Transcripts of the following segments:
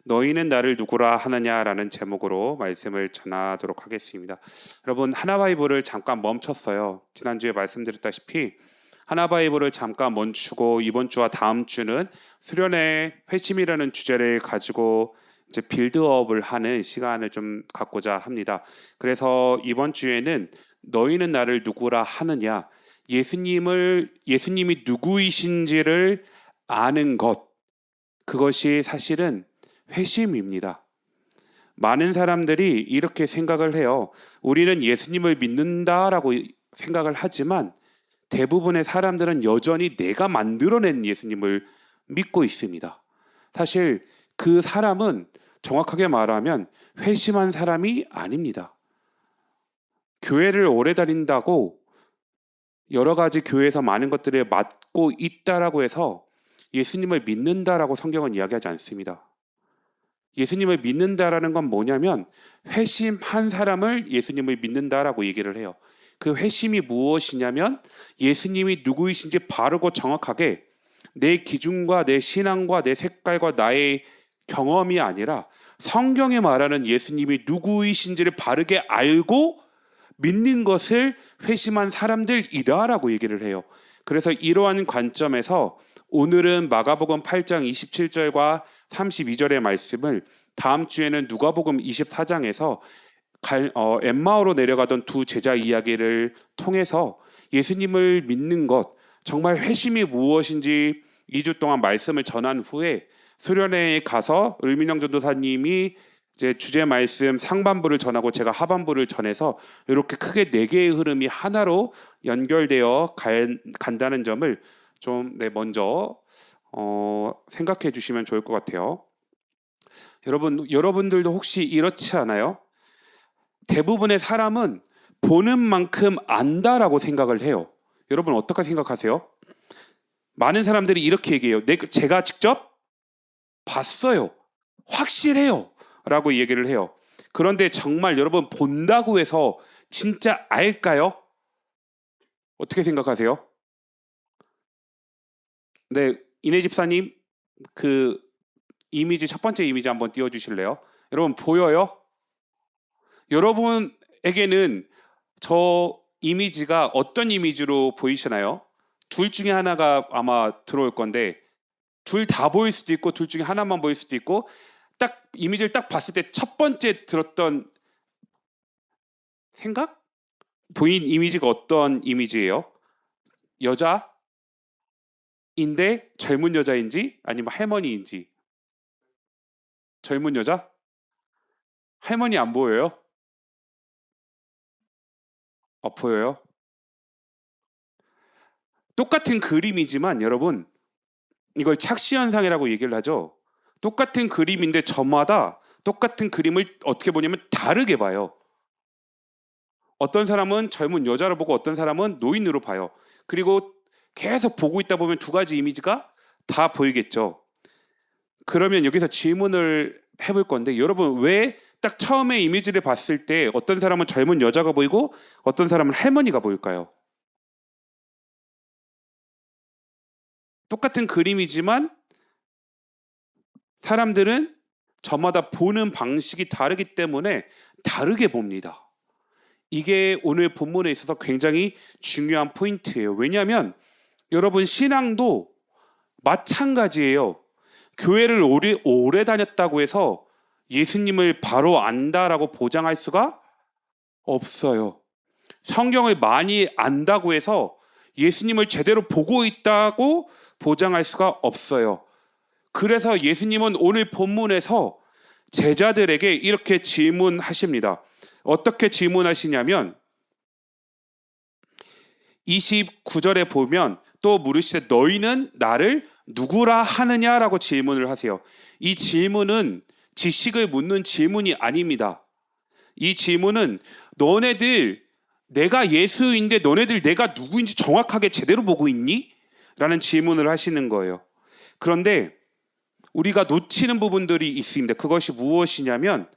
너희는 나를 누구라 하느냐라는 제목으로 말씀을 전하도록 하겠습니다. 여러분, 하나바이블을 잠깐 멈췄어요. 지난주에 말씀드렸다시피 하나바이블을 잠깐 멈추고 이번 주와 다음 주는 수련회 회심이라는 주제를 가지고 이제 빌드업을 하는 시간을 좀 갖고자 합니다. 그래서 이번 주에는 너희는 나를 누구라 하느냐, 예수님이 누구이신지를 아는 것, 그것이 사실은 회심입니다. 많은 사람들이 이렇게 생각을 해요. 우리는 예수님을 믿는다라고 생각을 하지만 대부분의 사람들은 여전히 내가 만들어낸 예수님을 믿고 있습니다. 사실 그 사람은 정확하게 말하면 회심한 사람이 아닙니다. 교회를 오래 다닌다고 여러 가지 교회에서 많은 것들을 맡고 있다라고 해서 예수님을 믿는다라고 성경은 이야기하지 않습니다. 예수님을 믿는다라는 건 뭐냐면 회심한 사람을 예수님을 믿는다라고 얘기를 해요. 그 회심이 무엇이냐면 예수님이 누구이신지 바르고 정확하게 내 기준과 내 신앙과 내 색깔과 나의 경험이 아니라 성경에 말하는 예수님이 누구이신지를 바르게 알고 믿는 것을 회심한 사람들이다라고 얘기를 해요. 그래서 이러한 관점에서 오늘은 마가복음 8장 27절과 32절의 말씀을, 다음 주에는 누가복음 24장에서 엠마오로 내려가던 두 제자 이야기를 통해서 예수님을 믿는 것, 정말 회심이 무엇인지 2주 동안 말씀을 전한 후에 수련회에 가서 을민영 전도사님이 이제 주제 말씀 상반부를 전하고 제가 하반부를 전해서 이렇게 크게 네 개의 흐름이 하나로 연결되어 간다는 점을 좀 먼저 생각해 주시면 좋을 것 같아요. 여러분들도 혹시 이렇지 않아요? 대부분의 사람은 보는 만큼 안다라고 생각을 해요. 여러분 어떻게 생각하세요? 많은 사람들이 이렇게 얘기해요. 제가 직접 봤어요. 확실해요. 라고 얘기를 해요. 그런데 정말 여러분 본다고 해서 진짜 알까요? 어떻게 생각하세요? 네, 이내 집사님 그 이미지, 첫 번째 이미지 한번 띄워주실래요? 여러분 보여요? 여러분에게는 저 이미지가 어떤 이미지로 보이시나요? 둘 중에 하나가 아마 들어올 건데 둘 다 보일 수도 있고 둘 중에 하나만 보일 수도 있고, 딱 이미지를 딱 봤을 때 첫 번째 들었던 생각? 보인 이미지가 어떤 이미지예요? 여자인데 젊은 여자인지 아니면 할머니인지? 젊은 여자? 할머니 안 보여요? 보여요? 똑같은 그림이지만 여러분, 이걸 착시현상이라고 얘기를 하죠. 똑같은 그림인데 저마다 똑같은 그림을 어떻게 보냐면 다르게 봐요. 어떤 사람은 젊은 여자를 보고 어떤 사람은 노인으로 봐요. 그리고 계속 보고 있다 보면 두 가지 이미지가 다 보이겠죠. 그러면 여기서 질문을 해볼 건데, 여러분 왜 딱 처음에 이미지를 봤을 때 어떤 사람은 젊은 여자가 보이고 어떤 사람은 할머니가 보일까요? 똑같은 그림이지만 사람들은 저마다 보는 방식이 다르기 때문에 다르게 봅니다. 이게 오늘 본문에 있어서 굉장히 중요한 포인트예요. 왜냐하면 여러분 신앙도 마찬가지예요. 교회를 오래 다녔다고 해서 예수님을 바로 안다라고 보장할 수가 없어요. 성경을 많이 안다고 해서 예수님을 제대로 보고 있다고 보장할 수가 없어요. 그래서 예수님은 오늘 본문에서 제자들에게 이렇게 질문하십니다. 어떻게 질문하시냐면 29절에 보면 또 물으시되 너희는 나를 누구라 하느냐라고 질문을 하세요. 이 질문은 지식을 묻는 질문이 아닙니다. 이 질문은 너네들, 내가 예수인데 너네들 내가 누구인지 정확하게 제대로 보고 있니? 라는 질문을 하시는 거예요. 그런데 우리가 놓치는 부분들이 있습니다. 그것이 무엇이냐면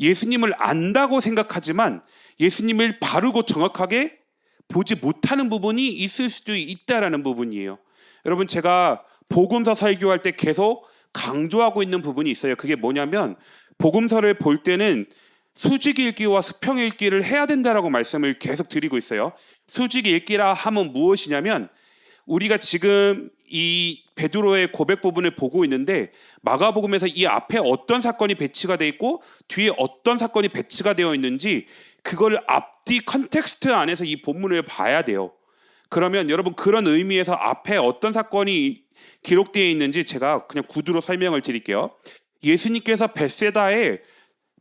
예수님을 안다고 생각하지만 예수님을 바르고 정확하게 보지 못하는 부분이 있을 수도 있다라는 부분이에요. 여러분 제가 복음서 설교할 때 계속 강조하고 있는 부분이 있어요. 그게 뭐냐면 복음서를 볼 때는 수직 읽기와 수평 읽기를 해야 된다라고 말씀을 계속 드리고 있어요. 수직 읽기라 하면 무엇이냐면 우리가 지금 이 베드로의 고백 부분을 보고 있는데 마가복음에서 이 앞에 어떤 사건이 배치가 돼 있고 뒤에 어떤 사건이 배치가 되어 있는지 그걸 앞뒤 컨텍스트 안에서 이 본문을 봐야 돼요. 그러면 여러분 그런 의미에서 앞에 어떤 사건이 기록되어 있는지 제가 그냥 구두로 설명을 드릴게요. 예수님께서 벳세다에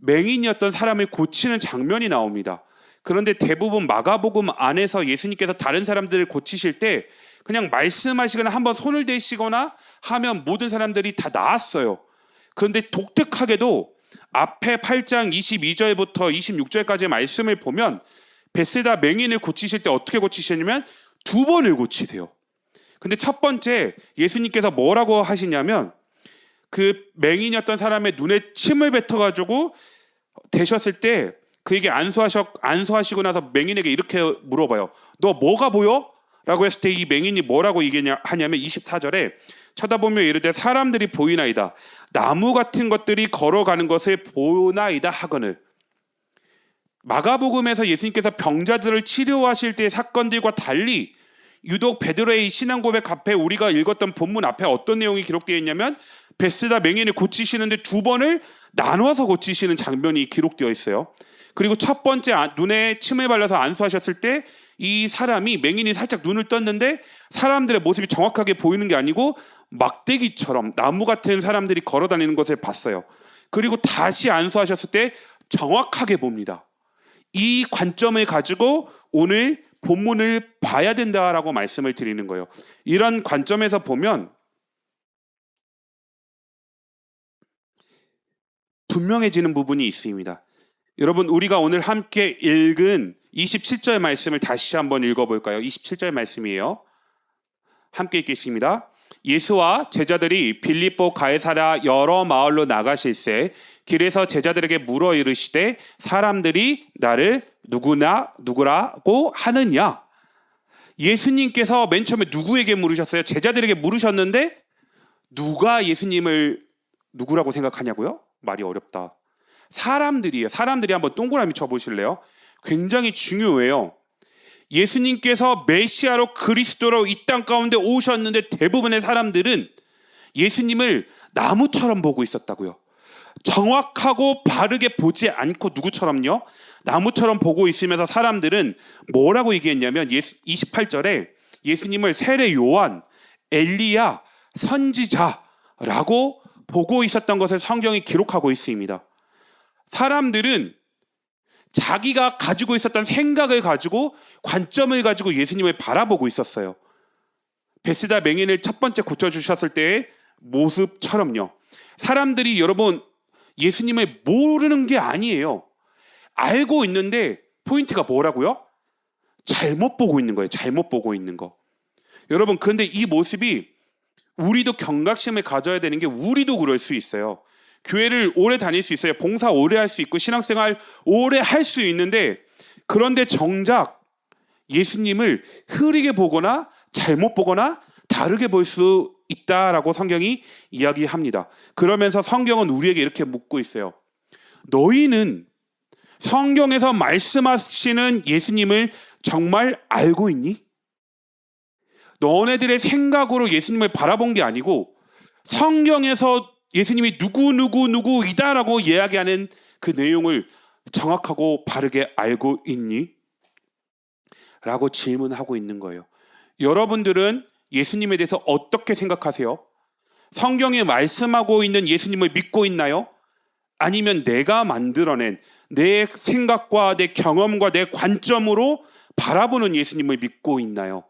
맹인이었던 사람을 고치는 장면이 나옵니다. 그런데 대부분 마가복음 안에서 예수님께서 다른 사람들을 고치실 때 그냥 말씀하시거나 한번 손을 대시거나 하면 모든 사람들이 다 나았어요. 그런데 독특하게도 앞에 8장 22절부터 26절까지의 말씀을 보면 벳세다 맹인을 고치실 때 어떻게 고치시냐면 2번을 고치세요. 근데 첫 번째 예수님께서 뭐라고 하시냐면 그 맹인이었던 사람의 눈에 침을 뱉어가지고 대셨을 때 그에게 안수하시고 나서 맹인에게 이렇게 물어봐요. 너 뭐가 보여? 라고 했을 때 이 맹인이 뭐라고 하냐면 24절에 쳐다보며 이르되 사람들이 보이나이다. 나무 같은 것들이 걸어가는 것을 보나이다 하거늘. 마가복음에서 예수님께서 병자들을 치료하실 때의 사건들과 달리 유독 베드로의 신앙 고백 앞에 우리가 읽었던 본문 앞에 어떤 내용이 기록되어 있냐면 벳세다 맹인을 고치시는데 2번을 나눠서 고치시는 장면이 기록되어 있어요. 그리고 첫 번째 눈에 침을 발라서 안수하셨을 때 이 사람이 맹인이 살짝 눈을 떴는데 사람들의 모습이 정확하게 보이는 게 아니고 막대기처럼 나무 같은 사람들이 걸어다니는 것을 봤어요. 그리고 다시 안수하셨을 때 정확하게 봅니다. 이 관점을 가지고 오늘 본문을 봐야 된다라고 말씀을 드리는 거예요. 이런 관점에서 보면 분명해지는 부분이 있습니다. 여러분 우리가 오늘 함께 읽은 27절 말씀을 다시 한번 읽어볼까요? 27절 말씀이에요. 함께 읽겠습니다. 예수와 제자들이 빌립보 가이사랴 여러 마을로 나가실새 길에서 제자들에게 물어 이르시되 사람들이 나를 누구라고 하느냐? 예수님께서 맨 처음에 누구에게 물으셨어요? 제자들에게 물으셨는데 누가 예수님을 누구라고 생각하냐고요? 말이 어렵다. 사람들이에요. 사람들이 한번 동그라미 쳐보실래요? 굉장히 중요해요. 예수님께서 메시아로 그리스도로 이 땅 가운데 오셨는데 대부분의 사람들은 예수님을 나무처럼 보고 있었다고요. 정확하고 바르게 보지 않고 누구처럼요? 나무처럼 보고 있으면서 사람들은 뭐라고 얘기했냐면 28절에 예수님을 세례 요한, 엘리야, 선지자라고 보고 있었던 것을 성경이 기록하고 있습니다. 사람들은 자기가 가지고 있었던 생각을 가지고 관점을 가지고 예수님을 바라보고 있었어요. 벳세다 맹인을 첫 번째 고쳐주셨을 때의 모습처럼요. 사람들이 여러분 예수님을 모르는 게 아니에요. 알고 있는데 포인트가 뭐라고요? 잘못 보고 있는 거예요. 잘못 보고 있는 거. 여러분 그런데 이 모습이 우리도 경각심을 가져야 되는 게 우리도 그럴 수 있어요. 교회를 오래 다닐 수 있어요. 봉사 오래 할 수 있고 신앙생활 오래 할 수 있는데 그런데 정작 예수님을 흐리게 보거나 잘못 보거나 다르게 볼 수 있다라고 성경이 이야기합니다. 그러면서 성경은 우리에게 이렇게 묻고 있어요. 너희는 성경에서 말씀하시는 예수님을 정말 알고 있니? 너네들의 생각으로 예수님을 바라본 게 아니고 성경에서 예수님이 누구이다라고 이야기하는 그 내용을 정확하고 바르게 알고 있니? 라고 질문하고 있는 거예요. 여러분들은 예수님에 대해서 어떻게 생각하세요? 성경에 말씀하고 있는 예수님을 믿고 있나요? 아니면 내가 만들어낸 내 생각과 내 경험과 내 관점으로 바라보는 예수님을 믿고 있나요?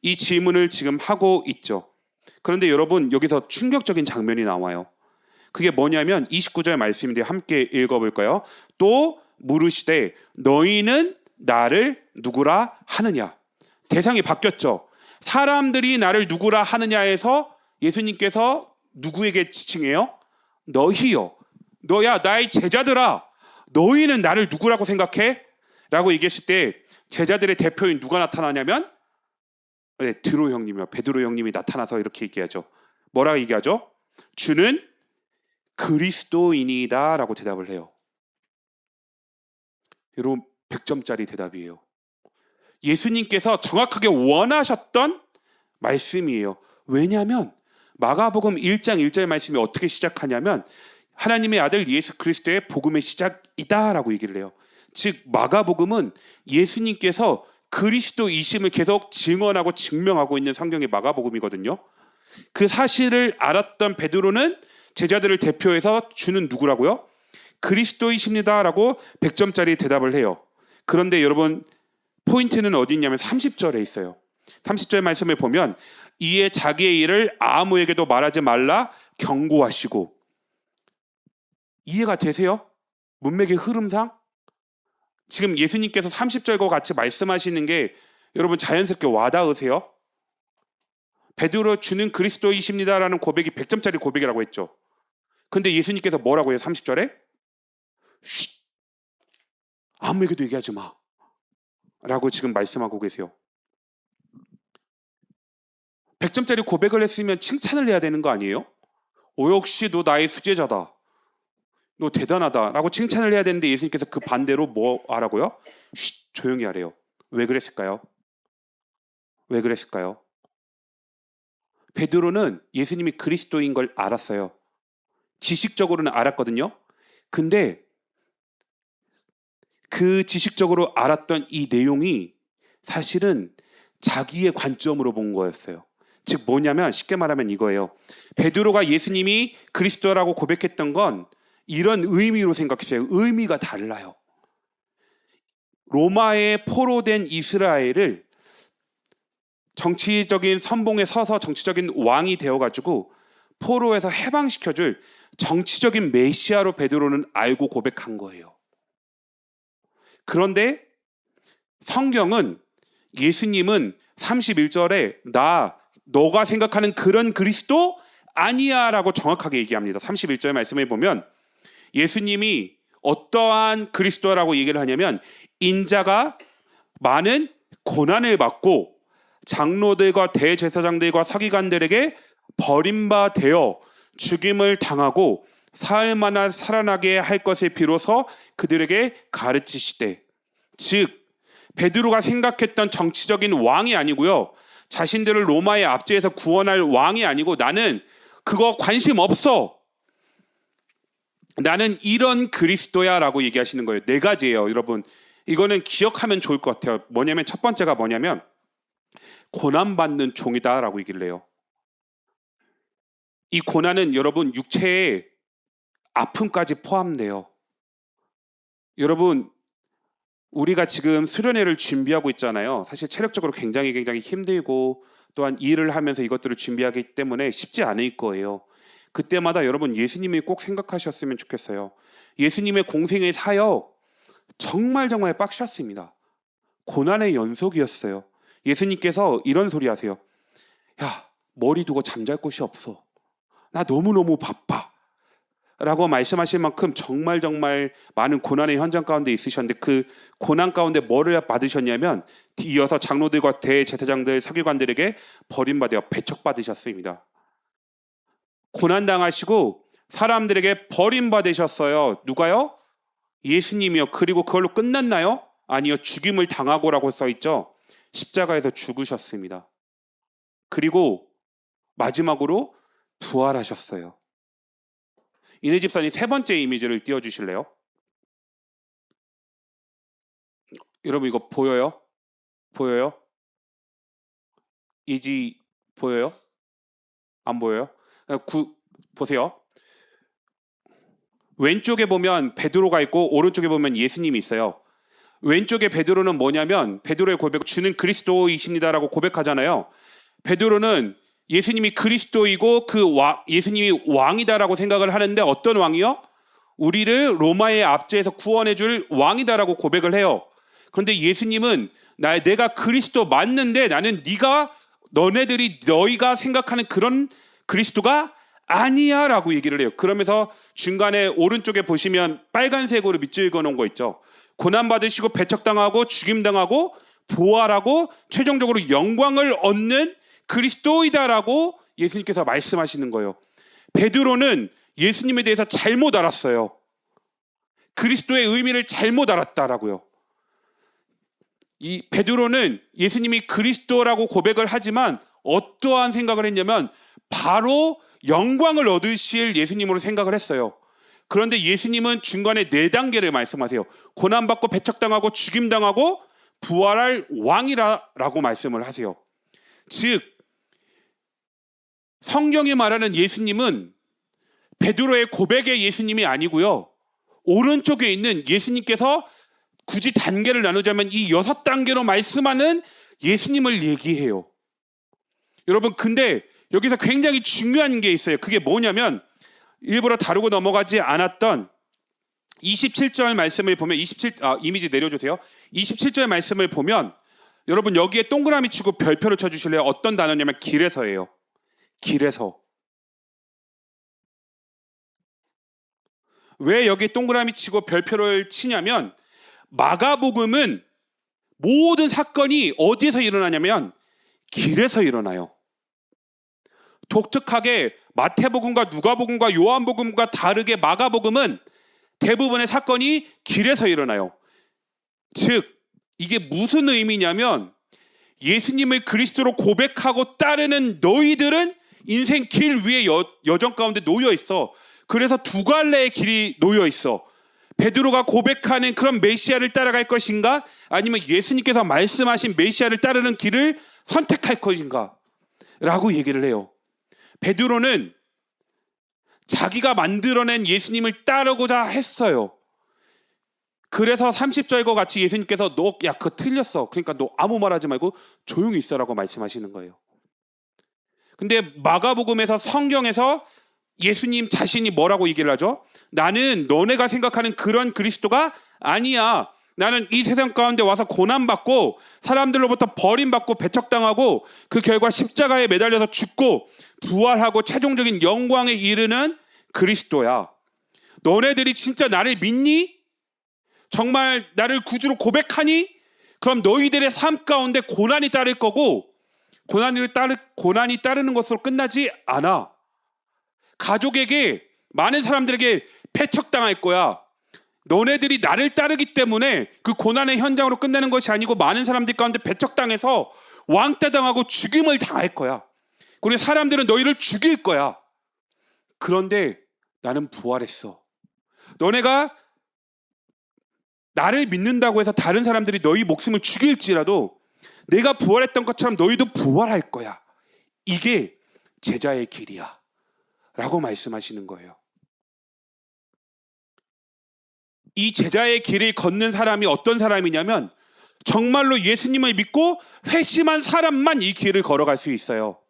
이 질문을 지금 하고 있죠. 그런데 여러분 여기서 충격적인 장면이 나와요. 그게 뭐냐면 29절 말씀인데 함께 읽어볼까요? 또 물으시되 너희는 나를 누구라 하느냐? 대상이 바뀌었죠. 사람들이 나를 누구라 하느냐에서 예수님께서 누구에게 지칭해요? 너희요. 너야 나의 제자들아. 너희는 나를 누구라고 생각해? 라고 얘기했을 때 제자들의 대표인 누가 나타나냐면 드로 형님이요. 베드로 형님이 나타나서 이렇게 얘기하죠. 뭐라고 얘기하죠? 주는 그리스도인이다라고 대답을 해요. 여러분 100점짜리 대답이에요. 예수님께서 정확하게 원하셨던 말씀이에요. 왜냐하면 마가복음 1장 1절 말씀이 어떻게 시작하냐면 하나님의 아들 예수 그리스도의 복음의 시작이다라고 얘기를 해요. 즉 마가복음은 예수님께서 그리스도이심을 계속 증언하고 증명하고 있는 성경의 마가복음이거든요. 그 사실을 알았던 베드로는 제자들을 대표해서 주는 누구라고요? 그리스도이십니다라고 100점짜리 대답을 해요. 그런데 여러분 포인트는 어디 있냐면 30절에 있어요. 30절 말씀을 보면 이에 자기의 일을 아무에게도 말하지 말라 경고하시고. 이해가 되세요? 문맥의 흐름상? 지금 예수님께서 30절과 같이 말씀하시는 게 여러분 자연스럽게 와닿으세요? 베드로 주는 그리스도이십니다라는 고백이 100점짜리 고백이라고 했죠. 근데 예수님께서 뭐라고 해요? 30절에? 쉿! 아무에게도 얘기하지 마 라고 지금 말씀하고 계세요. 100점짜리 고백을 했으면 칭찬을 해야 되는 거 아니에요? 역시 너 나의 수제자다, 너 대단하다 라고 칭찬을 해야 되는데 예수님께서 그 반대로 뭐 하라고요? 쉿! 조용히 하래요. 왜 그랬을까요? 왜 그랬을까요? 베드로는 예수님이 그리스도인 걸 알았어요. 지식적으로는 알았거든요. 근데 그 지식적으로 알았던 이 내용이 사실은 자기의 관점으로 본 거였어요. 즉 뭐냐면 쉽게 말하면 이거예요. 베드로가 예수님이 그리스도라고 고백했던 건 이런 의미로 생각했어요. 의미가 달라요. 로마에 포로된 이스라엘을 정치적인 선봉에 서서 정치적인 왕이 되어가지고 포로에서 해방시켜줄 정치적인 메시아로 베드로는 알고 고백한 거예요. 그런데 성경은 예수님은 31절에 너가 생각하는 그런 그리스도 아니야 라고 정확하게 얘기합니다. 31절 말씀에 보면 예수님이 어떠한 그리스도라고 얘기를 하냐면 인자가 많은 고난을 받고 장로들과 대제사장들과 서기관들에게 버림받아 죽임을 당하고 사흘 만에 살아나게 할 것을 비로소 그들에게 가르치시되. 즉 베드로가 생각했던 정치적인 왕이 아니고요, 자신들을 로마의 압제에서 구원할 왕이 아니고 나는 그거 관심 없어, 나는 이런 그리스도야 라고 얘기하시는 거예요. 네 가지예요. 여러분 이거는 기억하면 좋을 것 같아요. 뭐냐면 첫 번째가 뭐냐면 고난받는 종이다 라고 얘기를 해요. 이 고난은 여러분 육체의 아픔까지 포함돼요. 여러분 우리가 지금 수련회를 준비하고 있잖아요. 사실 체력적으로 굉장히 힘들고 또한 일을 하면서 이것들을 준비하기 때문에 쉽지 않을 거예요. 그때마다 여러분 예수님이 꼭 생각하셨으면 좋겠어요. 예수님의 공생의 사역 정말 빡셨습니다. 고난의 연속이었어요. 예수님께서 이런 소리 하세요. 야, 머리 두고 잠잘 곳이 없어. 나 너무너무 바빠 라고 말씀하실 만큼 정말 많은 고난의 현장 가운데 있으셨는데 그 고난 가운데 뭐를 받으셨냐면 이어서 장로들과 대제사장들 서기관들에게 버림받아 배척받으셨습니다. 고난당하시고 사람들에게 버림받으셨어요. 누가요? 예수님이요. 그리고 그걸로 끝났나요? 아니요. 죽임을 당하고라고 써있죠. 십자가에서 죽으셨습니다. 그리고 마지막으로 부활하셨어요. 이내 집사님 세 번째 이미지를 띄워주실래요? 여러분 이거 보여요? 보여요? 이지 보여요? 안 보여요? 보세요. 왼쪽에 보면 베드로가 있고 오른쪽에 보면 예수님이 있어요. 왼쪽에 베드로는 뭐냐면 베드로의 고백, 주는 그리스도이십니다라고 고백하잖아요. 베드로는 예수님이 그리스도이고 예수님이 왕이다라고 생각을 하는데 어떤 왕이요? 우리를 로마의 압제에서 구원해줄 왕이다라고 고백을 해요. 그런데 예수님은 내가 그리스도 맞는데 나는 너희가 생각하는 그런 그리스도가 아니야 라고 얘기를 해요. 그러면서 중간에 오른쪽에 보시면 빨간색으로 밑줄 그어놓은 거 있죠. 고난받으시고 배척당하고 죽임당하고 부활하고 최종적으로 영광을 얻는 그리스도이다라고 예수님께서 말씀하시는 거예요. 베드로는 예수님에 대해서 잘못 알았어요. 그리스도의 의미를 잘못 알았다라고요. 이 베드로는 예수님이 그리스도라고 고백을 하지만 어떠한 생각을 했냐면 바로 영광을 얻으실 예수님으로 생각을 했어요. 그런데 예수님은 중간에 4단계를 말씀하세요. 고난받고 배척당하고 죽임당하고 부활할 왕이라고 말씀을 하세요. 즉 성경이 말하는 예수님은 베드로의 고백의 예수님이 아니고요. 오른쪽에 있는 예수님께서 굳이 단계를 나누자면 이 6단계로 말씀하는 예수님을 얘기해요. 여러분 근데 여기서 굉장히 중요한 게 있어요. 그게 뭐냐면 일부러 다루고 넘어가지 않았던 27절 말씀을 보면 이미지 내려주세요. 27절 말씀을 보면 여러분 여기에 동그라미 치고 별표를 쳐주실래요? 어떤 단어냐면 길에서예요. 길에서. 왜 여기 동그라미 치고 별표를 치냐면 마가복음은 모든 사건이 어디에서 일어나냐면 길에서 일어나요. 독특하게 마태복음과 누가복음과 요한복음과 다르게 마가복음은 대부분의 사건이 길에서 일어나요. 즉 이게 무슨 의미냐면 예수님을 그리스도로 고백하고 따르는 너희들은 인생 길 위에 여정 가운데 놓여 있어. 그래서 두 갈래의 길이 놓여 있어. 베드로가 고백하는 그런 메시아를 따라갈 것인가? 아니면 예수님께서 말씀하신 메시아를 따르는 길을 선택할 것인가? 라고 얘기를 해요. 베드로는 자기가 만들어낸 예수님을 따르고자 했어요. 그래서 30절과 같이 예수님께서 야 그거 틀렸어. 그러니까 너 아무 말하지 말고 조용히 있어라고 말씀하시는 거예요. 근데 마가복음에서 성경에서 예수님 자신이 뭐라고 얘기를 하죠? 나는 너네가 생각하는 그런 그리스도가 아니야. 나는 이 세상 가운데 와서 고난받고 사람들로부터 버림받고 배척당하고 그 결과 십자가에 매달려서 죽고 부활하고 최종적인 영광에 이르는 그리스도야. 너네들이 진짜 나를 믿니? 정말 나를 구주로 고백하니? 그럼 너희들의 삶 가운데 고난이 따를 거고 고난이 따르는 것으로 끝나지 않아. 가족에게 많은 사람들에게 배척당할 거야. 너네들이 나를 따르기 때문에 그 고난의 현장으로 끝내는 것이 아니고 많은 사람들 가운데 배척당해서 왕따당하고 죽임을 당할 거야. 그리고 사람들은 너희를 죽일 거야. 그런데 나는 부활했어. 너네가 나를 믿는다고 해서 다른 사람들이 너희 목숨을 죽일지라도 내가 부활했던 것처럼 너희도 부활할 거야. 이게 제자의 길이야 라고 말씀하시는 거예요. 이 제자의 길을 걷는 사람이 어떤 사람이냐면 정말로 예수님을 믿고 회심한 사람만 이 길을 걸어갈 수 있어요.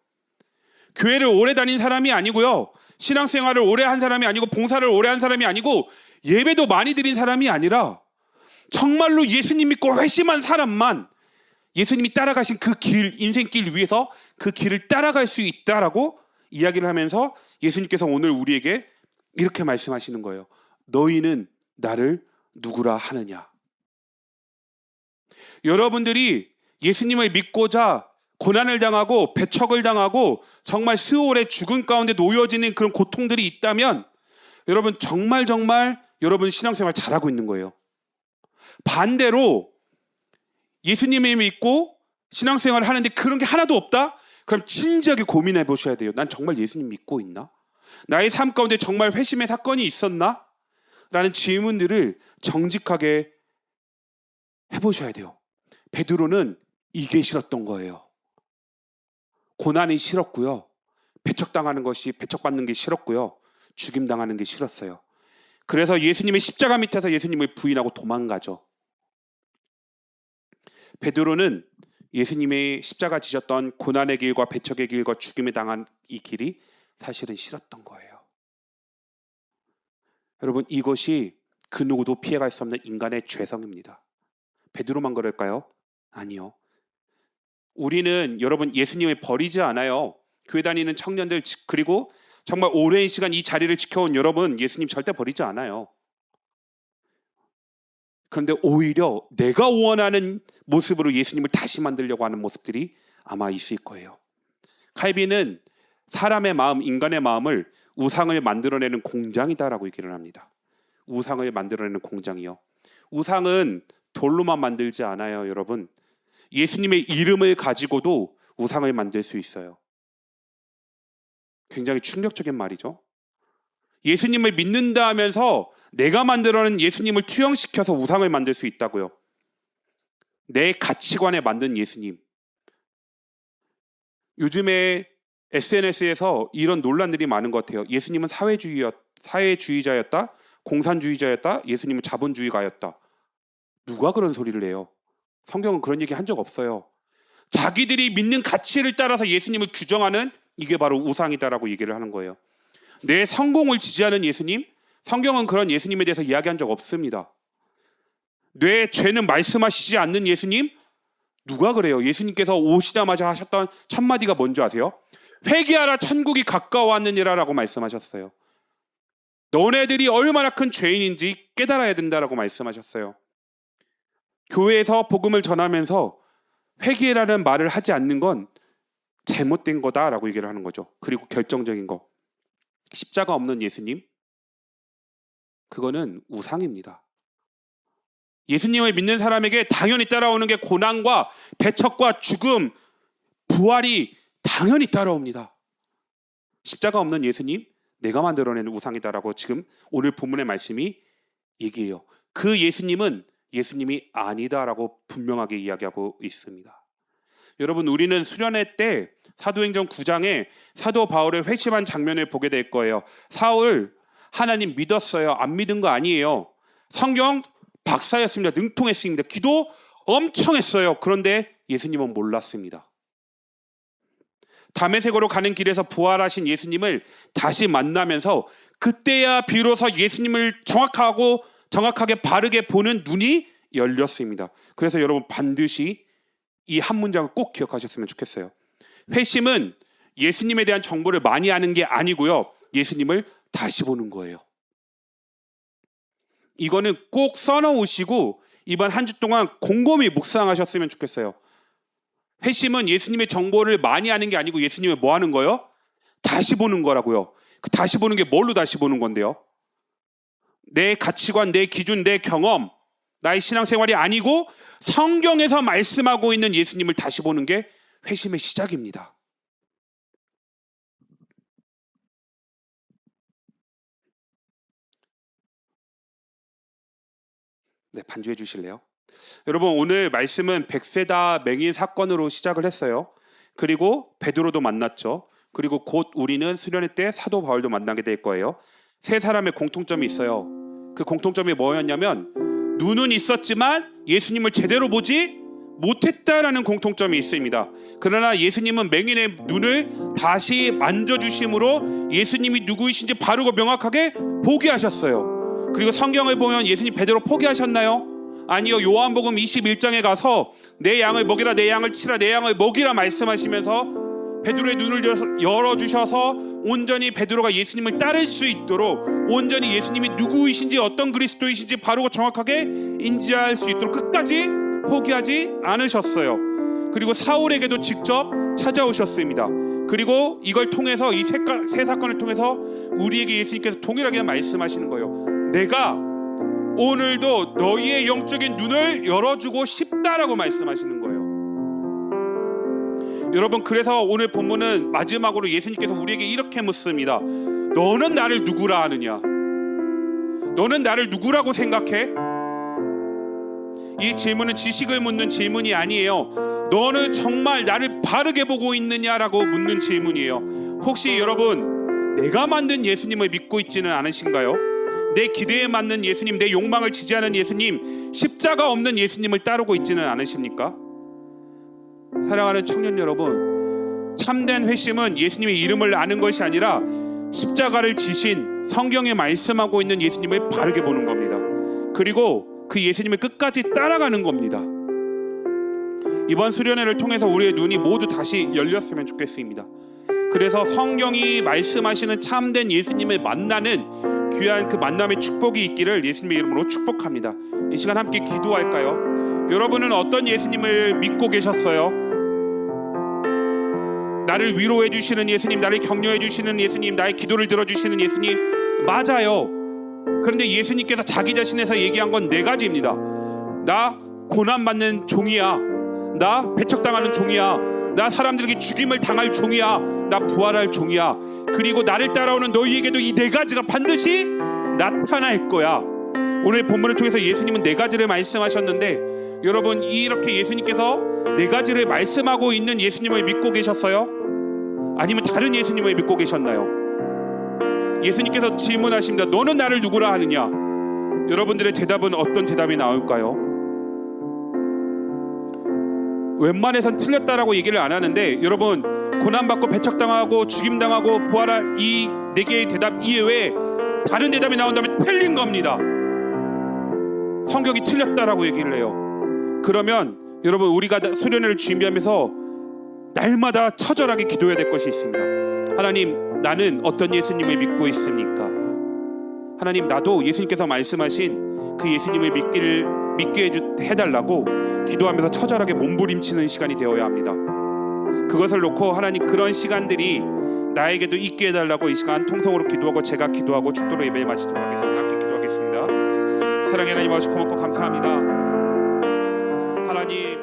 교회를 오래 다닌 사람이 아니고요, 신앙생활을 오래 한 사람이 아니고 봉사를 오래 한 사람이 아니고 예배도 많이 드린 사람이 아니라 정말로 예수님 믿고 회심한 사람만 예수님이 따라가신 그 길, 인생길 위에서 그 길을 따라갈 수 있다라고 이야기를 하면서 예수님께서 오늘 우리에게 이렇게 말씀하시는 거예요. 너희는 나를 누구라 하느냐? 여러분들이 예수님을 믿고자 고난을 당하고 배척을 당하고 정말 스올의 죽음 가운데 놓여지는 그런 고통들이 있다면 여러분 정말 여러분 신앙생활 잘하고 있는 거예요. 반대로 예수님을 믿고 신앙생활을 하는데 그런 게 하나도 없다? 그럼 진지하게 고민해 보셔야 돼요. 난 정말 예수님 믿고 있나? 나의 삶 가운데 정말 회심의 사건이 있었나? 라는 질문들을 정직하게 해보셔야 돼요. 베드로는 이게 싫었던 거예요. 고난이 싫었고요. 배척받는 게 싫었고요. 죽임당하는 게 싫었어요. 그래서 예수님의 십자가 밑에서 예수님을 부인하고 도망가죠. 베드로는 예수님의 십자가 지셨던 고난의 길과 배척의 길과 죽임에 당한 이 길이 사실은 싫었던 거예요. 여러분 이것이 그 누구도 피해갈 수 없는 인간의 죄성입니다. 베드로만 그럴까요? 아니요. 우리는 여러분 예수님을 버리지 않아요. 교회 다니는 청년들 그리고 정말 오랜 시간 이 자리를 지켜온 여러분 예수님 절대 버리지 않아요. 그런데 오히려 내가 원하는 모습으로 예수님을 다시 만들려고 하는 모습들이 아마 있을 거예요. 칼빈은 사람의 마음, 인간의 마음을 우상을 만들어내는 공장이다라고 얘기를 합니다. 우상을 만들어내는 공장이요. 우상은 돌로만 만들지 않아요, 여러분. 예수님의 이름을 가지고도 우상을 만들 수 있어요. 굉장히 충격적인 말이죠. 예수님을 믿는다 하면서 내가 만들어낸 예수님을 투영시켜서 우상을 만들 수 있다고요. 내 가치관에 만든 예수님. 요즘에 SNS에서 이런 논란들이 많은 것 같아요. 예수님은 사회주의자였다, 공산주의자였다, 예수님은 자본주의가였다. 누가 그런 소리를 해요? 성경은 그런 얘기 한 적 없어요. 자기들이 믿는 가치를 따라서 예수님을 규정하는, 이게 바로 우상이다라고 얘기를 하는 거예요. 내 성공을 지지하는 예수님, 성경은 그런 예수님에 대해서 이야기한 적 없습니다. 내 죄는 말씀하시지 않는 예수님, 누가 그래요? 예수님께서 오시자마자 하셨던 첫 마디가 뭔지 아세요? 회개하라, 천국이 가까워왔느니라 라고 말씀하셨어요. 너네들이 얼마나 큰 죄인인지 깨달아야 된다라고 말씀하셨어요. 교회에서 복음을 전하면서 회개라는 말을 하지 않는 건 잘못된 거다라고 얘기를 하는 거죠. 그리고 결정적인 거, 십자가 없는 예수님, 그거는 우상입니다. 예수님을 믿는 사람에게 당연히 따라오는 게 고난과 배척과 죽음, 부활이 당연히 따라옵니다. 십자가 없는 예수님, 내가 만들어낸 우상이다라고 지금 오늘 본문의 말씀이 얘기해요. 그 예수님은 예수님이 아니다라고 분명하게 이야기하고 있습니다. 여러분, 우리는 수련회 때 사도행전 9장에 사도 바울의 회심한 장면을 보게 될 거예요. 사울 하나님 믿었어요. 안 믿은 거 아니에요. 성경 박사였습니다. 능통했습니다. 기도 엄청 했어요. 그런데 예수님은 몰랐습니다. 다메섹으로 가는 길에서 부활하신 예수님을 다시 만나면서 그때야 비로소 예수님을 정확하게 바르게 보는 눈이 열렸습니다. 그래서 여러분 반드시 이 한 문장을 꼭 기억하셨으면 좋겠어요. 회심은 예수님에 대한 정보를 많이 아는 게 아니고요. 예수님을 다시 보는 거예요. 이거는 꼭 써놓으시고 이번 한 주 동안 곰곰이 묵상하셨으면 좋겠어요. 회심은 예수님의 정보를 많이 아는 게 아니고 예수님을 뭐 하는 거예요? 다시 보는 거라고요. 그 다시 보는 게 뭘로 다시 보는 건데요? 내 가치관, 내 기준, 내 경험, 나의 신앙생활이 아니고 성경에서 말씀하고 있는 예수님을 다시 보는 게 회심의 시작입니다. 네, 반주해 주실래요? 여러분, 오늘 말씀은 백세다 맹인 사건으로 시작을 했어요. 그리고 베드로도 만났죠. 그리고 곧 우리는 수련회 때 사도 바울도 만나게 될 거예요. 세 사람의 공통점이 있어요. 그 공통점이 뭐였냐면 눈은 있었지만 예수님을 제대로 보지 못했다라는 공통점이 있습니다. 그러나 예수님은 맹인의 눈을 다시 만져주심으로 예수님이 누구이신지 바르고 명확하게 보게 하셨어요. 그리고 성경을 보면 예수님 베드로 포기하셨나요? 아니요. 요한복음 21장에 가서 내 양을 먹이라, 내 양을 치라, 내 양을 먹이라 말씀하시면서 베드로의 눈을 열어주셔서 온전히 베드로가 예수님을 따를 수 있도록, 온전히 예수님이 누구이신지 어떤 그리스도이신지 바르고 정확하게 인지할 수 있도록 끝까지 포기하지 않으셨어요. 그리고 사울에게도 직접 찾아오셨습니다. 그리고 이걸 통해서 이 세 사건을 통해서 우리에게 예수님께서 동일하게 말씀하시는 거예요. 내가 오늘도 너희의 영적인 눈을 열어주고 싶다라고 말씀하시는 거예요. 여러분, 그래서 오늘 본문은 마지막으로 예수님께서 우리에게 이렇게 묻습니다. 너는 나를 누구라 하느냐? 너는 나를 누구라고 생각해? 이 질문은 지식을 묻는 질문이 아니에요. 너는 정말 나를 바르게 보고 있느냐라고 묻는 질문이에요. 혹시 여러분, 내가 만든 예수님을 믿고 있지는 않으신가요? 내 기대에 맞는 예수님, 내 욕망을 지지하는 예수님, 십자가 없는 예수님을 따르고 있지는 않으십니까? 사랑하는 청년 여러분, 참된 회심은 예수님의 이름을 아는 것이 아니라 십자가를 지신 성경에 말씀하고 있는 예수님을 바르게 보는 겁니다. 그리고 그 예수님을 끝까지 따라가는 겁니다. 이번 수련회를 통해서 우리의 눈이 모두 다시 열렸으면 좋겠습니다. 그래서 성경이 말씀하시는 참된 예수님을 만나는 귀한 그 만남의 축복이 있기를 예수님의 이름으로 축복합니다. 이 시간 함께 기도할까요? 여러분은 어떤 예수님을 믿고 계셨어요? 나를 위로해 주시는 예수님, 나를 격려해 주시는 예수님, 나의 기도를 들어주시는 예수님 맞아요. 그런데 예수님께서 자기 자신에서 얘기한 건 네 가지입니다. 나 고난받는 종이야, 나 배척당하는 종이야, 나 사람들에게 죽임을 당할 종이야, 나 부활할 종이야, 그리고 나를 따라오는 너희에게도 이 네 가지가 반드시 나타날 거야. 오늘 본문을 통해서 예수님은 네 가지를 말씀하셨는데, 여러분 이렇게 예수님께서 네 가지를 말씀하고 있는 예수님을 믿고 계셨어요? 아니면 다른 예수님을 믿고 계셨나요? 예수님께서 질문하십니다. 너는 나를 누구라 하느냐? 여러분들의 대답은 어떤 대답이 나올까요? 웬만해선 틀렸다라고 얘기를 안 하는데, 여러분 고난받고 배척당하고 죽임당하고 부활할 이 네 개의 대답 이외에 다른 대답이 나온다면 틀린 겁니다. 성경이 틀렸다라고 얘기를 해요. 그러면 여러분 우리가 수련회를 준비하면서 날마다 처절하게 기도해야 될 것이 있습니다. 하나님, 나는 어떤 예수님을 믿고 있습니까? 하나님, 나도 예수님께서 말씀하신 그 예수님을 믿게 해달라고 기도하면서 처절하게 몸부림치는 시간이 되어야 합니다. 그것을 놓고 하나님, 그런 시간들이 나에게도 있게 해달라고 이 시간 통성으로 기도하고 제가 기도하고 축도로 예배 마치도록 하겠습니다. 함께 기도하겠습니다. 사랑의 하나님, 아버지 고맙고 감사합니다. 하나님,